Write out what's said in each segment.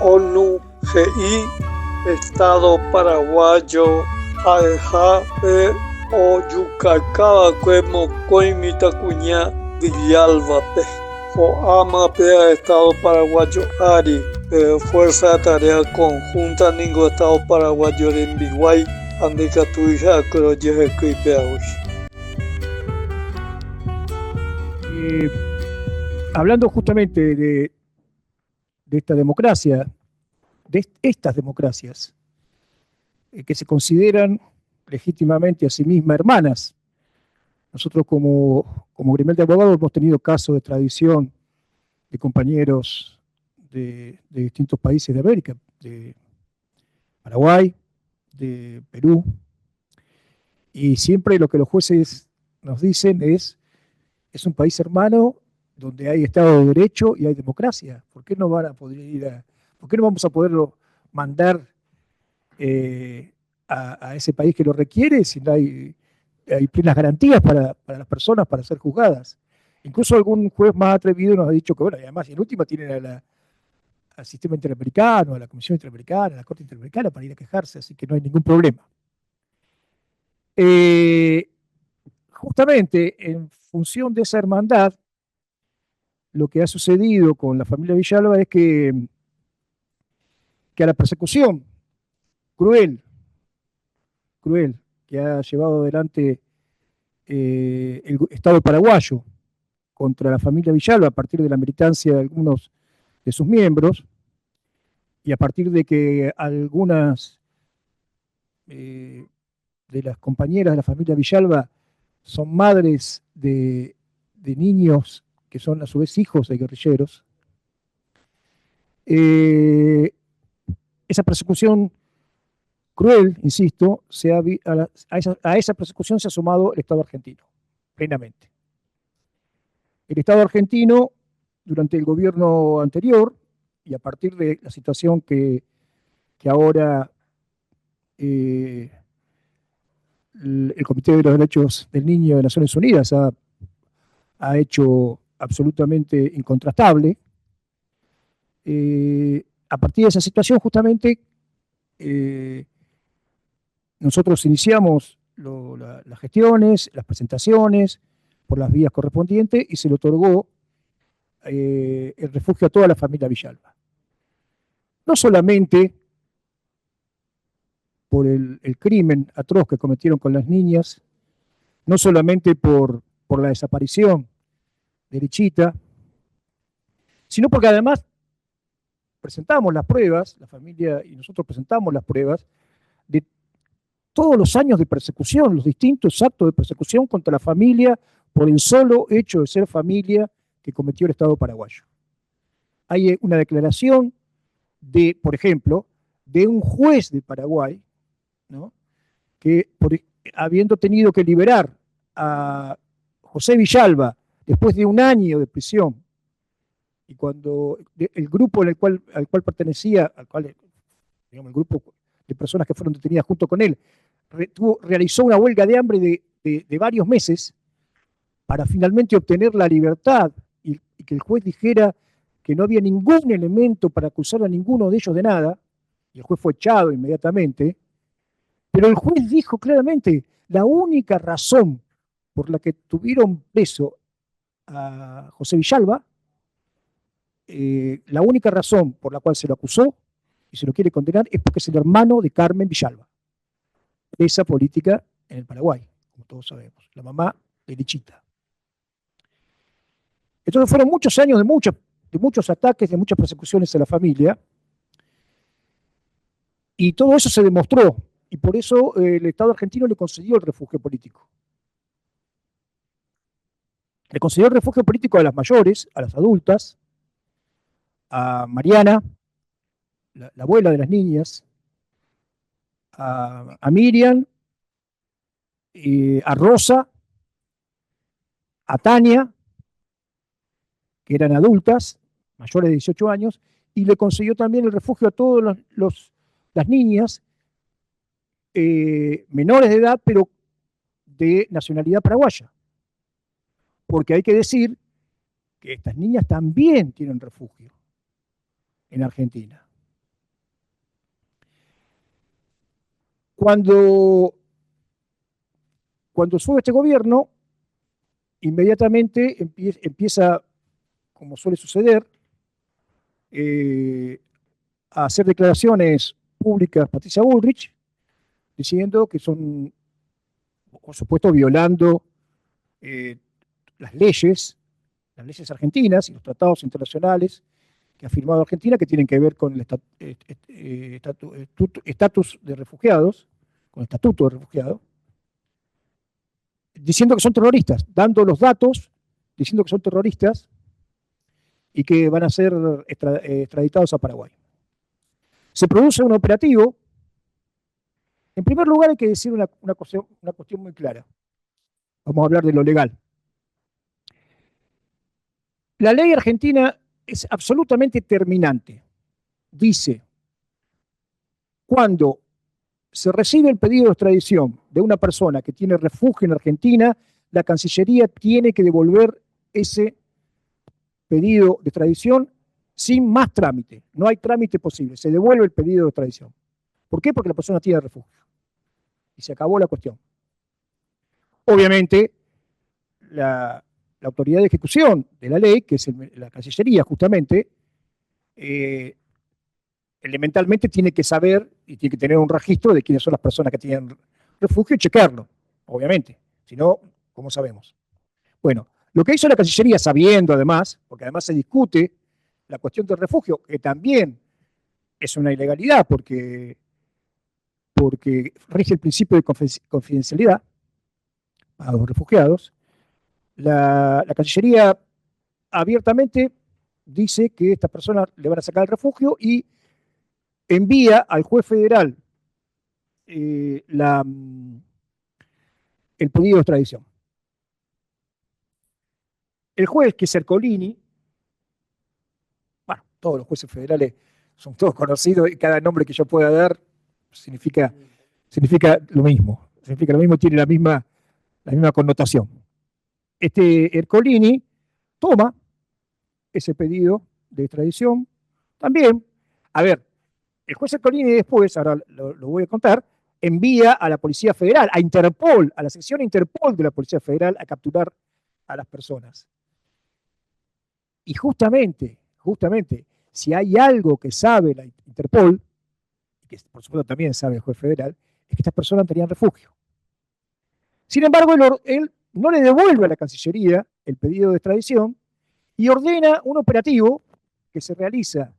ONU, GI, Estado paraguayo, Aljabe, Oyucacaba, Cuemo, Coimita, Cuñá, Villalba, Foama, Estado paraguayo, ARI, Fuerza de Tarea Conjunta, Ningo Estado paraguayo en Biguay, Andica Tuija, Croye, Hablando justamente de esta democracia, de estas democracias que se consideran legítimamente a sí mismas hermanas. Nosotros como gremial de abogados hemos tenido casos de tradición de compañeros de distintos países de América, de Paraguay, de Perú, y siempre lo que los jueces nos dicen es un país hermano donde hay Estado de Derecho y hay democracia. ¿Por qué no van a poder por qué no vamos a poderlo mandar a ese país que lo requiere si no hay plenas garantías para las personas para ser juzgadas? Incluso algún juez más atrevido nos ha dicho que, bueno, y además, en última tienen al sistema interamericano, a la Comisión Interamericana, a la Corte Interamericana para ir a quejarse, así que no hay ningún problema. Justamente en función de esa hermandad, lo que ha sucedido con la familia Villalba es que a la persecución cruel que ha llevado adelante el Estado paraguayo contra la familia Villalba a partir de la militancia de algunos de sus miembros y a partir de que algunas de las compañeras de la familia Villalba son madres de niños que son a su vez hijos de guerrilleros. Esa persecución cruel, insisto, a esa persecución se ha sumado el Estado argentino, plenamente. El Estado argentino, durante el gobierno anterior, y a partir de la situación que ahora el Comité de los Derechos del Niño de Naciones Unidas ha hecho absolutamente incontrastable, a partir de esa situación justamente nosotros iniciamos las gestiones, las presentaciones por las vías correspondientes y se le otorgó el refugio a toda la familia Villalba. No solamente por el crimen atroz que cometieron con las niñas, no solamente por la desaparición de Lichita, sino porque además presentamos las pruebas, la familia y nosotros presentamos las pruebas de todos los años de persecución, los distintos actos de persecución contra la familia por el solo hecho de ser familia que cometió el Estado paraguayo. Hay una declaración de, por ejemplo, de un juez de Paraguay, ¿no?, que habiendo tenido que liberar a José Villalba después de un año de prisión, y cuando el grupo al cual pertenecía, digamos, el grupo de personas que fueron detenidas junto con él, realizó una huelga de hambre de varios meses para finalmente obtener la libertad y que el juez dijera que no había ningún elemento para acusar a ninguno de ellos de nada, y el juez fue echado inmediatamente, pero el juez dijo claramente, la única razón por la que tuvieron preso a José Villalba, la única razón por la cual se lo acusó y se lo quiere condenar es porque es el hermano de Carmen Villalba, esa política en el Paraguay, como todos sabemos, la mamá de Lichita. Entonces fueron muchos años de muchos ataques, de muchas persecuciones a la familia, y todo eso se demostró, y por eso el Estado argentino le concedió el refugio político. Le concedió el refugio político a las mayores, a las adultas, a Mariana, la abuela de las niñas, a Miriam, a Rosa, a Tania, que eran adultas, mayores de 18 años, y le consiguió también el refugio a todas las niñas menores de edad, pero de nacionalidad paraguaya. Porque hay que decir que estas niñas también tienen refugio en Argentina. Cuando sube este gobierno, inmediatamente empieza, como suele suceder, a hacer declaraciones públicas Patricia Bullrich, diciendo que son, por supuesto, violando las leyes argentinas y los tratados internacionales que ha firmado Argentina, que tienen que ver con el estatus de refugiados, con el estatuto de refugiados, diciendo que son terroristas, dando los datos, diciendo que son terroristas y que van a ser extraditados a Paraguay. Se produce un operativo. En primer lugar, hay que decir una cuestión muy clara. Vamos a hablar de lo legal. La ley argentina es absolutamente terminante. Dice, cuando se recibe el pedido de extradición de una persona que tiene refugio en Argentina, la Cancillería tiene que devolver ese pedido de extradición sin más trámite. No hay trámite posible. Se devuelve el pedido de extradición. ¿Por qué? Porque la persona tiene refugio. Y se acabó la cuestión. Obviamente, la autoridad de ejecución de la ley, que es la Cancillería justamente, elementalmente tiene que saber y tiene que tener un registro de quiénes son las personas que tienen refugio y chequearlo, obviamente. Si no, ¿cómo sabemos? Bueno, lo que hizo la Cancillería, sabiendo además, porque además se discute la cuestión del refugio, que también es una ilegalidad porque rige el principio de confidencialidad a los refugiados, la Cancillería abiertamente dice que esta persona le van a sacar el refugio y envía al juez federal el pedido de extradición. El juez, que es Ercolini, bueno, todos los jueces federales son todos conocidos y cada nombre que yo pueda dar significa lo mismo. Significa lo mismo, tiene la misma connotación. Este Ercolini toma ese pedido de extradición también. A ver, el juez Ercolini después, ahora lo voy a contar, envía a la Policía Federal, a Interpol, a la sección Interpol de la Policía Federal a capturar a las personas. Y justamente, si hay algo que sabe la Interpol, y que por supuesto también sabe el juez federal, es que estas personas tenían refugio. Sin embargo, él no le devuelve a la Cancillería el pedido de extradición y ordena un operativo que realiza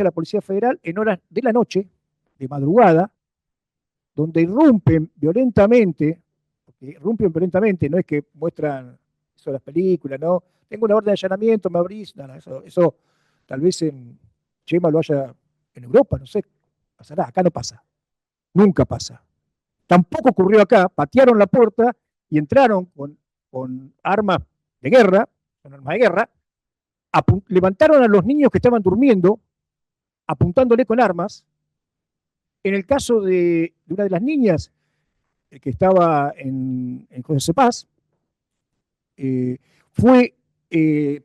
la Policía Federal en horas de la noche, de madrugada, donde irrumpen violentamente, no es que muestran eso de las películas, no, tengo una orden de allanamiento, me abrís, no, eso tal vez en Chema lo haya en Europa, no sé, pasará, acá no pasa, nunca pasa. Tampoco ocurrió acá, patearon la puerta y entraron con armas de guerra, levantaron a los niños que estaban durmiendo, apuntándole con armas. En el caso de una de las niñas que estaba en José Paz, fue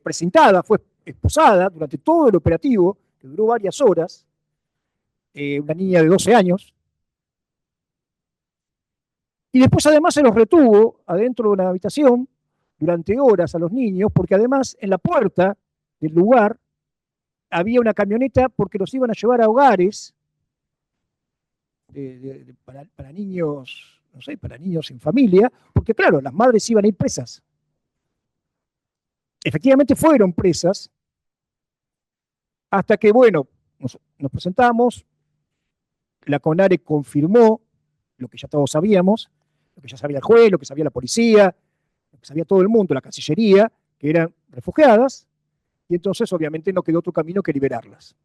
presentada, fue esposada durante todo el operativo, que duró varias horas, una niña de 12 años, y después además se los retuvo adentro de una habitación durante horas a los niños, porque además en la puerta del lugar había una camioneta porque los iban a llevar a hogares para niños, no sé, para niños sin familia, porque claro, las madres iban a ir presas. Efectivamente fueron presas, hasta que, bueno, nos presentamos, la CONARE confirmó lo que ya todos sabíamos, lo que ya sabía el juez, lo que sabía la policía, lo que sabía todo el mundo, la Cancillería, que eran refugiadas, y entonces obviamente no quedó otro camino que liberarlas.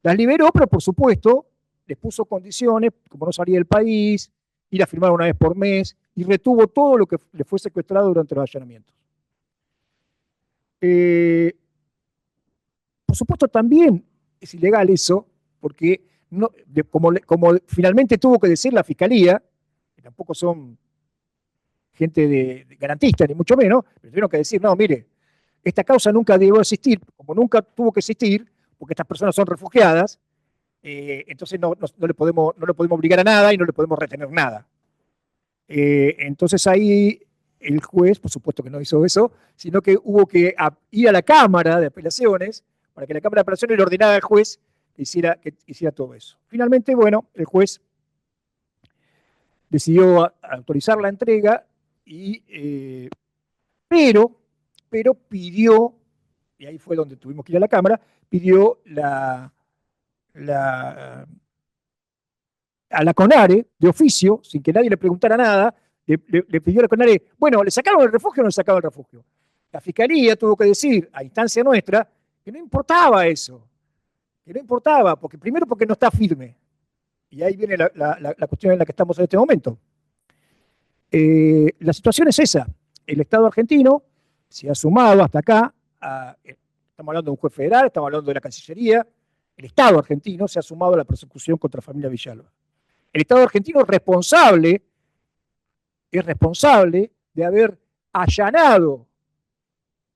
Las liberó, pero por supuesto les puso condiciones, como no salía del país, ir a firmar una vez por mes, y retuvo todo lo que le fue secuestrado durante los allanamientos. Por supuesto también es ilegal eso, porque no, como finalmente tuvo que decir la Fiscalía, que tampoco son gente de garantista, ni mucho menos, pero tuvieron que decir, no, mire, esta causa nunca debió existir, como nunca tuvo que existir, porque estas personas son refugiadas, Entonces no le podemos obligar a nada y no le podemos retener nada. Entonces ahí el juez, por supuesto que no hizo eso, sino que hubo que ir a la Cámara de Apelaciones para que la Cámara de Apelaciones le ordenara al juez que hiciera todo eso. Finalmente, bueno, el juez decidió autorizar la entrega, pero pidió, y ahí fue donde tuvimos que ir a la Cámara, pidió a la CONARE, de oficio, sin que nadie le preguntara nada, le pidió a la CONARE, bueno, ¿le sacaron el refugio o no le sacaron el refugio? La Fiscalía tuvo que decir, a instancia nuestra, que no importaba eso, que no importaba, primero porque no está firme. Y ahí viene la cuestión en la que estamos en este momento. La situación es esa. El Estado argentino se ha sumado hasta acá, estamos hablando de un juez federal, estamos hablando de la Cancillería, el Estado argentino se ha sumado a la persecución contra la familia Villalba. El Estado argentino es responsable de haber allanado,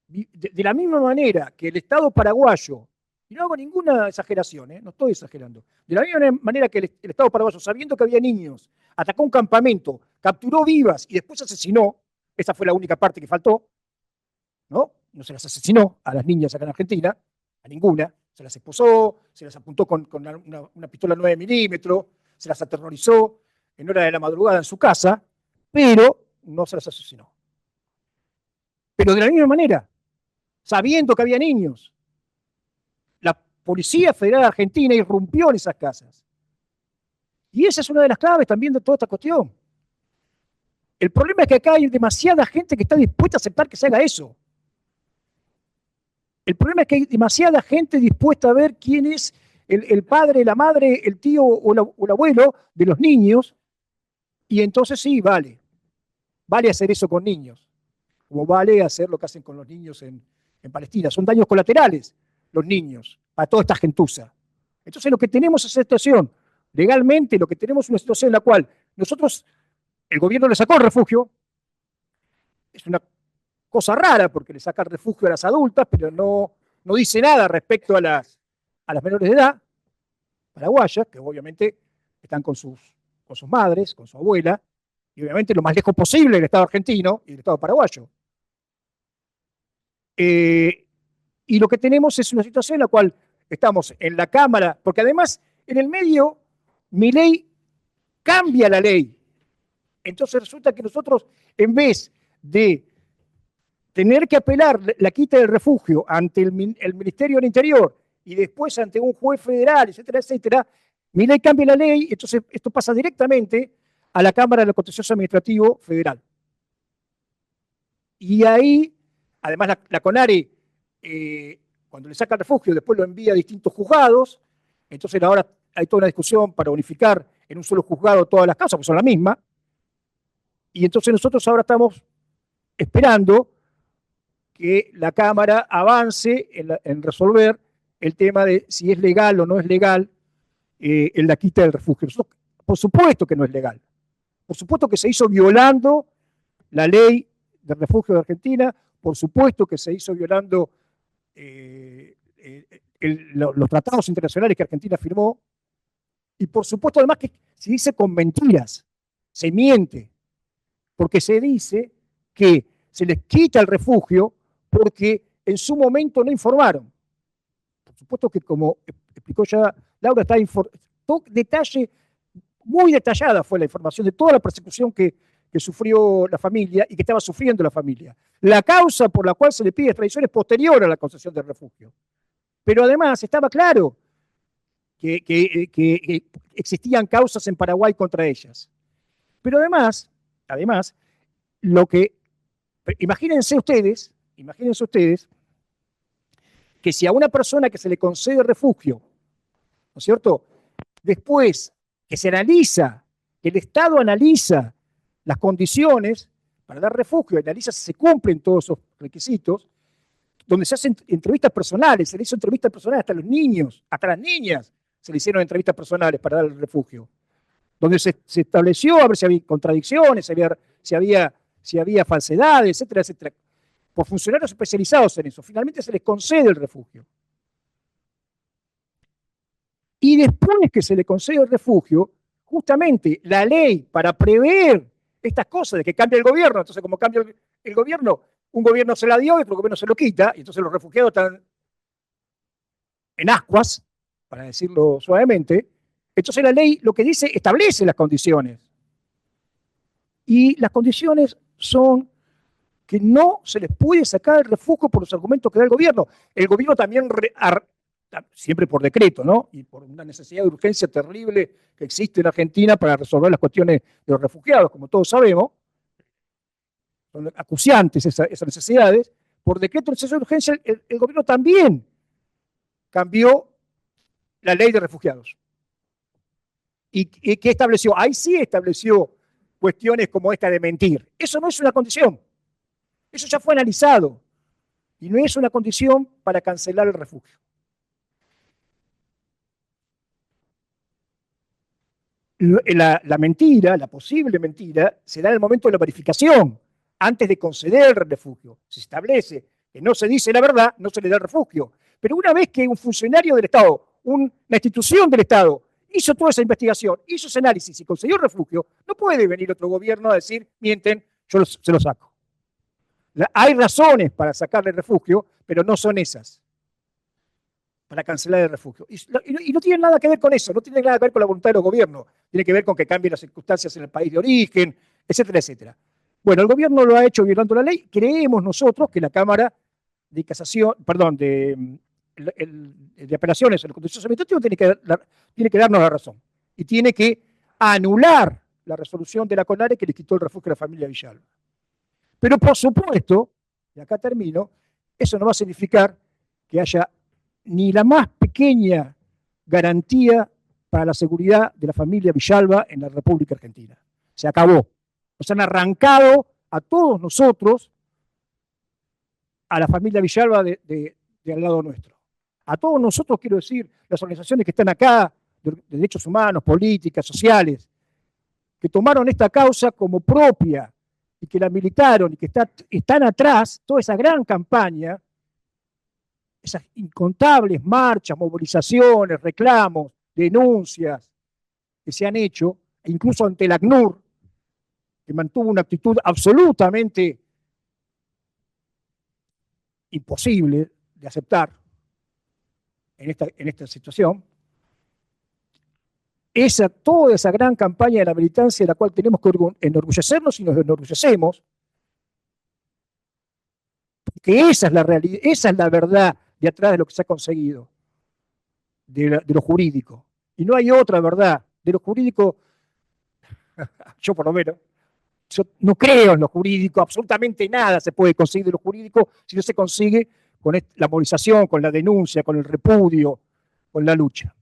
de la misma manera que el Estado paraguayo, y no hago ninguna exageración, no estoy exagerando, de la misma manera que el Estado paraguayo, sabiendo que había niños, atacó un campamento, capturó vivas y después asesinó, esa fue la única parte que faltó, ¿no? No se las asesinó a las niñas acá en Argentina, a ninguna, se las esposó, se las apuntó con una pistola 9 milímetros, se las aterrorizó en hora de la madrugada en su casa, pero no se las asesinó. Pero de la misma manera, sabiendo que había niños, la Policía Federal Argentina irrumpió en esas casas. Y esa es una de las claves también de toda esta cuestión. El problema es que acá hay demasiada gente que está dispuesta a aceptar que se haga eso. El problema es que hay demasiada gente dispuesta a ver quién es el padre, la madre, el tío o el abuelo de los niños, y entonces sí, vale hacer eso con niños, como vale hacer lo que hacen con los niños en Palestina. Son daños colaterales los niños, para toda esta gentuza. Entonces lo que tenemos es esa situación, legalmente lo que tenemos es una situación en la cual nosotros, el gobierno le sacó el refugio, es una cosa rara porque le saca el refugio a las adultas, pero no dice nada respecto a las menores de edad, paraguayas, que obviamente están con sus madres, con su abuela, y obviamente lo más lejos posible del Estado argentino y del Estado paraguayo. Y lo que tenemos es una situación en la cual estamos en la Cámara, porque además en el medio Milei cambia la ley. Entonces resulta que nosotros, en vez de tener que apelar la quita del refugio ante el Ministerio del Interior y después ante un juez federal, etcétera, etcétera, Milei cambia la ley, entonces esto pasa directamente a la Cámara de lo Contencioso Administrativo Federal. Y ahí, además la CONARE, cuando le saca el refugio, después lo envía a distintos juzgados, entonces ahora hay toda una discusión para unificar en un solo juzgado todas las causas, porque son la misma, y entonces nosotros ahora estamos esperando que la Cámara avance en resolver el tema de si es legal o no es legal en la quita del refugio. Nosotros, por supuesto que no es legal. Por supuesto que se hizo violando la ley del refugio de Argentina, por supuesto que se hizo violando los tratados internacionales que Argentina firmó, y por supuesto además que se dice con mentiras, se miente, porque se dice que se les quita el refugio porque en su momento no informaron. Por supuesto que, como explicó ya Laura, todo detalle, muy detallada fue la información de toda la persecución que sufrió la familia y que estaba sufriendo la familia. La causa por la cual se le pide extradición es posterior a la concesión del refugio. Pero además estaba claro que existían causas en Paraguay contra ellas. Pero además, imagínense ustedes que si a una persona que se le concede refugio, ¿no es cierto?, después que se analiza, que el Estado analiza las condiciones para dar refugio, analiza si se cumplen todos esos requisitos, donde se hacen entrevistas personales, se le hizo entrevistas personales hasta a los niños, hasta a las niñas se le hicieron entrevistas personales para dar el refugio, donde se estableció a ver si había contradicciones, si había falsedades, etcétera, etcétera, por funcionarios especializados en eso. Finalmente se les concede el refugio. Y después que se le concede el refugio, justamente la ley para prever estas cosas de que cambia el gobierno, entonces como cambia el gobierno, un gobierno se la dio y otro gobierno se lo quita, y entonces los refugiados están en ascuas, para decirlo suavemente. Entonces la ley lo que dice, establece las condiciones. Y las condiciones son que no se les puede sacar el refugio por los argumentos que da el gobierno. El gobierno también, siempre por decreto, ¿no? Y por una necesidad de urgencia terrible que existe en Argentina para resolver las cuestiones de los refugiados, como todos sabemos, son acuciantes esas necesidades. Por decreto de necesidad de urgencia, el gobierno también cambió la ley de refugiados. ¿Y qué estableció? Ahí sí estableció cuestiones como esta de mentir. Eso no es una condición. Eso ya fue analizado. Y no es una condición para cancelar el refugio. La mentira, la posible mentira, se da en el momento de la verificación, antes de conceder el refugio. Se establece que no se dice la verdad, no se le da el refugio. Pero una vez que un funcionario del Estado, una institución del Estado, hizo toda esa investigación, hizo ese análisis y concedió el refugio, no puede venir otro gobierno a decir, mienten, yo se lo saco. Hay razones para sacarle el refugio, pero no son esas, para cancelar el refugio. Y no tiene nada que ver con eso, no tiene nada que ver con la voluntad de los gobiernos, tiene que ver con que cambien las circunstancias en el país de origen, etcétera, etcétera. Bueno, el gobierno lo ha hecho violando la ley. Creemos nosotros que la Cámara de Casación, perdón, de apelaciones en el contencioso administrativo tiene que darnos la razón y tiene que anular la resolución de la CONARE que le quitó el refugio a la familia Villalba. Pero por supuesto, y acá termino, eso no va a significar que haya ni la más pequeña garantía para la seguridad de la familia Villalba en la República Argentina. Se acabó. Nos han arrancado a todos nosotros, a la familia Villalba de al lado nuestro. A todos nosotros, quiero decir, las organizaciones que están acá, de derechos humanos, políticas, sociales, que tomaron esta causa como propia y que la militaron y que están atrás, toda esa gran campaña, esas incontables marchas, movilizaciones, reclamos, denuncias que se han hecho, incluso ante el ACNUR, que mantuvo una actitud absolutamente imposible de aceptar en esta situación. Toda esa gran campaña de la militancia de la cual tenemos que enorgullecernos y nos enorgullecemos, porque esa es la realidad, esa es la verdad de atrás de lo que se ha conseguido, de lo jurídico. Y no hay otra verdad. De lo jurídico, yo por lo menos, yo no creo en lo jurídico, absolutamente nada se puede conseguir de lo jurídico si no se consigue con la movilización, con la denuncia, con el repudio, con la lucha.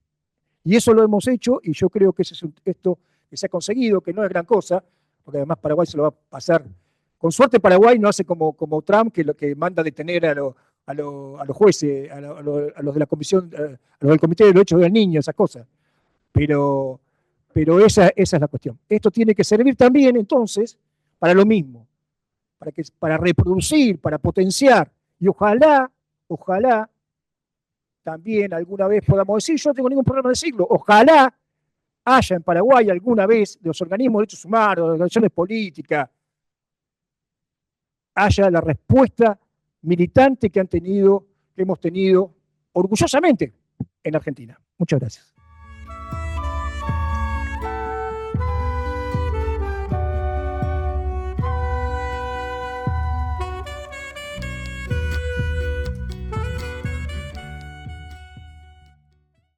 Y eso lo hemos hecho y yo creo que esto que se ha conseguido, que no es gran cosa, porque además Paraguay se lo va a pasar. Con suerte Paraguay no hace como Trump, que manda detener a los jueces, a los de la comisión, a los del Comité de Derechos del Niño, esas cosas. Pero esa es la cuestión. Esto tiene que servir también, entonces, para lo mismo, para reproducir, para potenciar, y ojalá, también alguna vez podamos decir, yo no tengo ningún problema de decirlo, ojalá haya en Paraguay alguna vez de los organismos de derechos humanos, de las organizaciones políticas, haya la respuesta militante que hemos tenido orgullosamente en Argentina. Muchas gracias.